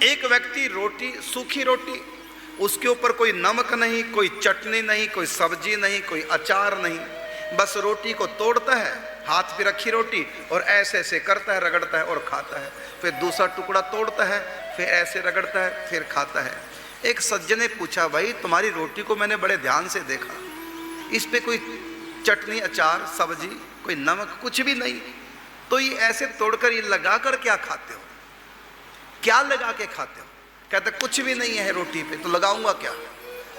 एक व्यक्ति रोटी, सूखी रोटी, उसके ऊपर कोई नमक नहीं, कोई चटनी नहीं, कोई सब्जी नहीं, कोई अचार नहीं, बस रोटी को तोड़ता है, हाथ पे रखी रोटी, और ऐसे ऐसे करता है, रगड़ता है और खाता है। फिर दूसरा टुकड़ा तोड़ता है, फिर ऐसे रगड़ता है, फिर खाता है। एक सज्जन ने पूछा, भाई तुम्हारी रोटी को मैंने बड़े ध्यान से देखा, इस पे कोई चटनी, अचार, सब्जी, कोई नमक, कुछ भी नहीं, तो ये ऐसे तोड़कर ये लगा कर क्या खाते हो? क्या लगा के खाते हो? कहते कुछ भी नहीं है रोटी पे, तो लगाऊंगा क्या?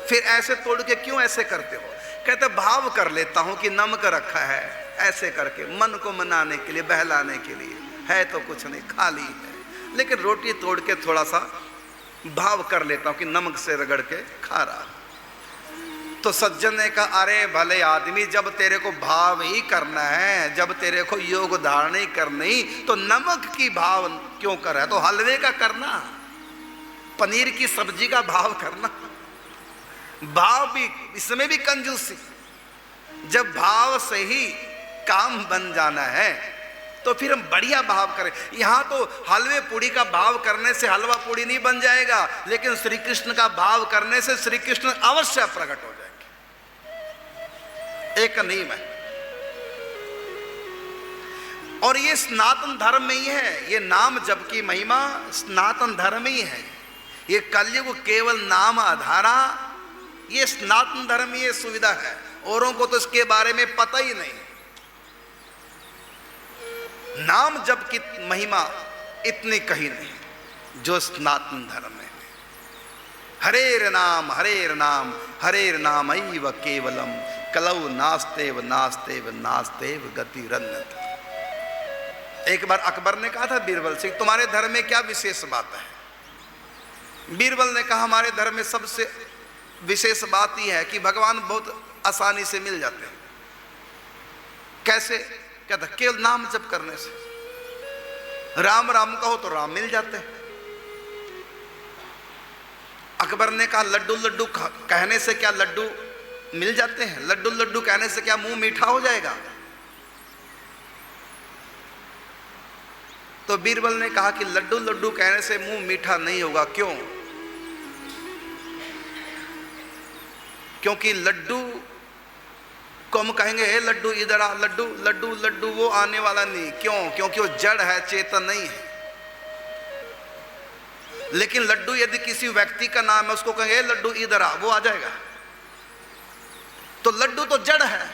फिर ऐसे तोड़ के क्यों ऐसे करते हो? कहते भाव कर लेता हूं कि नमक रखा है, ऐसे करके मन को मनाने के लिए, बहलाने के लिए, है तो कुछ नहीं, खाली है, लेकिन रोटी तोड़ के थोड़ा सा भाव कर लेता हूं कि नमक से रगड़ के खा रहा। तो सज्जन ने कहा, अरे भले आदमी, जब तेरे को भाव ही करना है, जब तेरे को योग धारण ही करनी, तो नमक की भाव क्यों कर रहा है? तो हलवे का करना, पनीर की सब्जी का भाव करना। भाव भी, इसमें भी कंजूसी। जब भाव से ही काम बन जाना है तो फिर हम बढ़िया भाव करें। यहां तो हलवे पूड़ी का भाव करने से हलवा पूड़ी नहीं बन जाएगा, लेकिन श्री कृष्ण का भाव करने से श्री कृष्ण अवश्य प्रकट हो जाएंगे। एक नियम है, और ये सनातन धर्म में ही है। ये नाम जप की महिमा सनातन धर्म में ही है। ये कलयुग केवल नाम आधारा, ये सनातन धर्म, ये सुविधा है। औरों को तो इसके बारे में पता ही नहीं। नाम जप की महिमा इतनी कही नहीं जो सनातन धर्म में। हरेर नाम हरेर नाम ऐव केवलम, कलौ नास्तेव नास्तेव नास्तेव गतिरन्यत। एक बार अकबर ने कहा था बीरबल से, तुम्हारे धर्म में क्या विशेष बात है? बीरबल ने कहा, हमारे धर्म में सबसे विशेष बात यह है कि भगवान बहुत आसानी से मिल जाते हैं। कैसे? कहता केवल नाम जप करने से। राम राम कहो तो राम मिल जाते हैं। अकबर ने कहा, लड्डू लड्डू कहने से क्या लड्डू मिल जाते हैं? लड्डू लड्डू कहने से क्या मुंह मीठा हो जाएगा? तो बीरबल ने कहा कि लड्डू लड्डू कहने से मुंह मीठा नहीं होगा। क्यों? क्योंकि लड्डू को हम कहेंगे, हे लड्डू इधर आ, लड्डू लड्डू लड्डू, वो आने वाला नहीं। क्यों? क्योंकि वो जड़ है, चेतन नहीं है। लेकिन लड्डू यदि किसी व्यक्ति का नाम है, उसको कहेंगे लड्डू इधर आ, वो आ जाएगा। तो लड्डू तो जड़ है,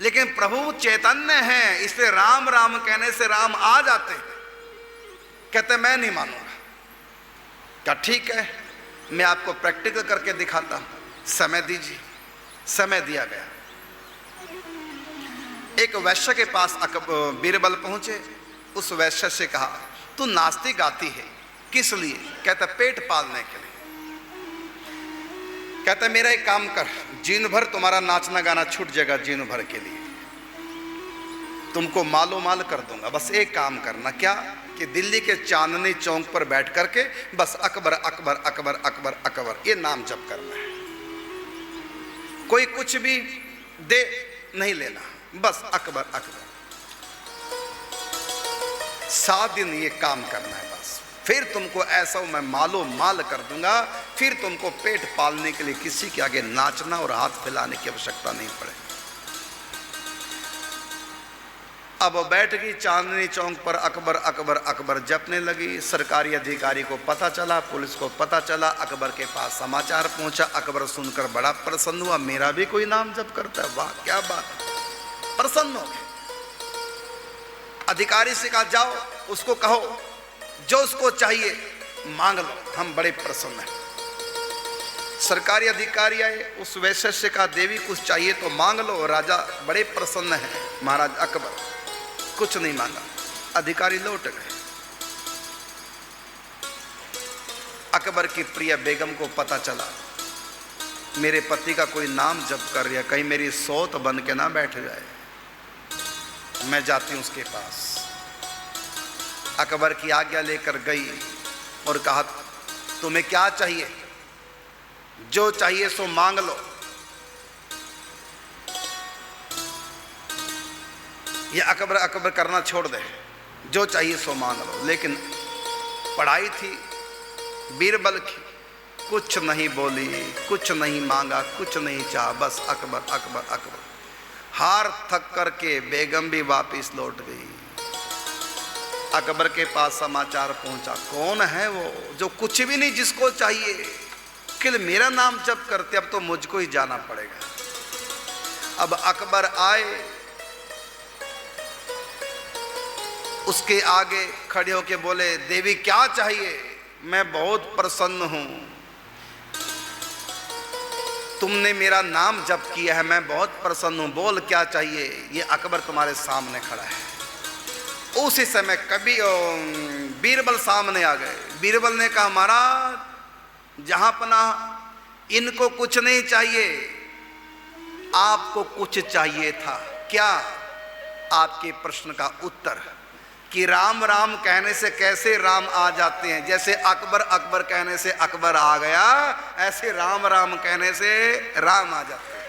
लेकिन प्रभु चैतन्य है, इसलिए राम राम कहने से राम आ जाते हैं। कहते मैं नहीं मानूंगा। क्या? ठीक है, मैं आपको प्रैक्टिकल करके दिखाता हूं, समय दीजिए। समय दिया गया। एक वैश्य के पास बीरबल पहुंचे। उस वैश्य से कहा, तू नाचती गाती है किस लिए? कहता पेट पालने के लिए। कहता मेरा एक काम कर, जीवन भर तुम्हारा नाचना गाना छूट जाएगा, जीवन भर के लिए तुमको मालो माल कर दूंगा। बस एक काम करना। क्या? कि दिल्ली के चांदनी चौक पर बैठ करके बस अकबर अकबर अकबर अकबर अकबर ये नाम जप करना है। कोई कुछ भी दे नहीं लेना, बस अकबर अकबर। 7 दिन ये काम करना है बस। फिर तुमको ऐसा मैं मालो माल कर दूंगा। फिर तुमको पेट पालने के लिए किसी के आगे नाचना और हाथ फैलाने की आवश्यकता नहीं पड़ेगी। अब बैठ गई चांदनी चौक पर, अकबर अकबर अकबर जपने लगी। सरकारी अधिकारी को पता चला, पुलिस को पता चला, अकबर के पास समाचार पहुंचा। अकबर सुनकर बड़ा प्रसन्न हुआ, मेरा भी कोई नाम जप करता है, वाह क्या बात। प्रसन्न हो गए। अधिकारी से कहा, जाओ उसको कहो जो उसको चाहिए मांग लो, हम बड़े प्रसन्न हैं। सरकारी अधिकारी आए, उस वैश्य से कहा, देवी कुछ चाहिए तो मांग लो। राजा बड़े प्रसन्न हैं महाराज अकबर, कुछ नहीं मांगा। अधिकारी लौट गए। अकबर की प्रिय बेगम को पता चला, मेरे पति का कोई नाम जप कर रहा है, कहीं मेरी सौत बन के ना बैठ जाए। मैं जाती हूं उसके पास। अकबर की आज्ञा लेकर गई और कहा, तुम्हें क्या चाहिए? जो चाहिए सो मांग लो। ये अकबर अकबर करना छोड़ दे, जो चाहिए सो मांग लो। लेकिन पढ़ाई थी, बीरबल की, कुछ नहीं बोली, कुछ नहीं मांगा, कुछ नहीं चाहा, बस अकबर अकबर अकबर। हार थक करके बेगम भी वापिस लौट गई। अकबर के पास समाचार पहुंचा, कौन है वो जो कुछ भी नहीं, जिसको चाहिए कि मेरा नाम जप करते, अब तो मुझको ही जाना पड़ेगा। अब अकबर आए, उसके आगे खड़े होके बोले, देवी क्या चाहिए? मैं बहुत प्रसन्न हूं, तुमने मेरा नाम जप किया है, मैं बहुत प्रसन्न हूं, बोल क्या चाहिए? ये अकबर तुम्हारे सामने खड़ा है। उसी समय कभी बीरबल सामने आ गए। बीरबल ने कहा, महाराज जहां पनाह, इनको कुछ नहीं चाहिए, आपको कुछ चाहिए था। क्या? आपके प्रश्न का उत्तर कि राम राम कहने से कैसे राम आ जाते हैं, जैसे अकबर अकबर कहने से अकबर आ गया, ऐसे राम राम कहने से राम आ जाते हैं।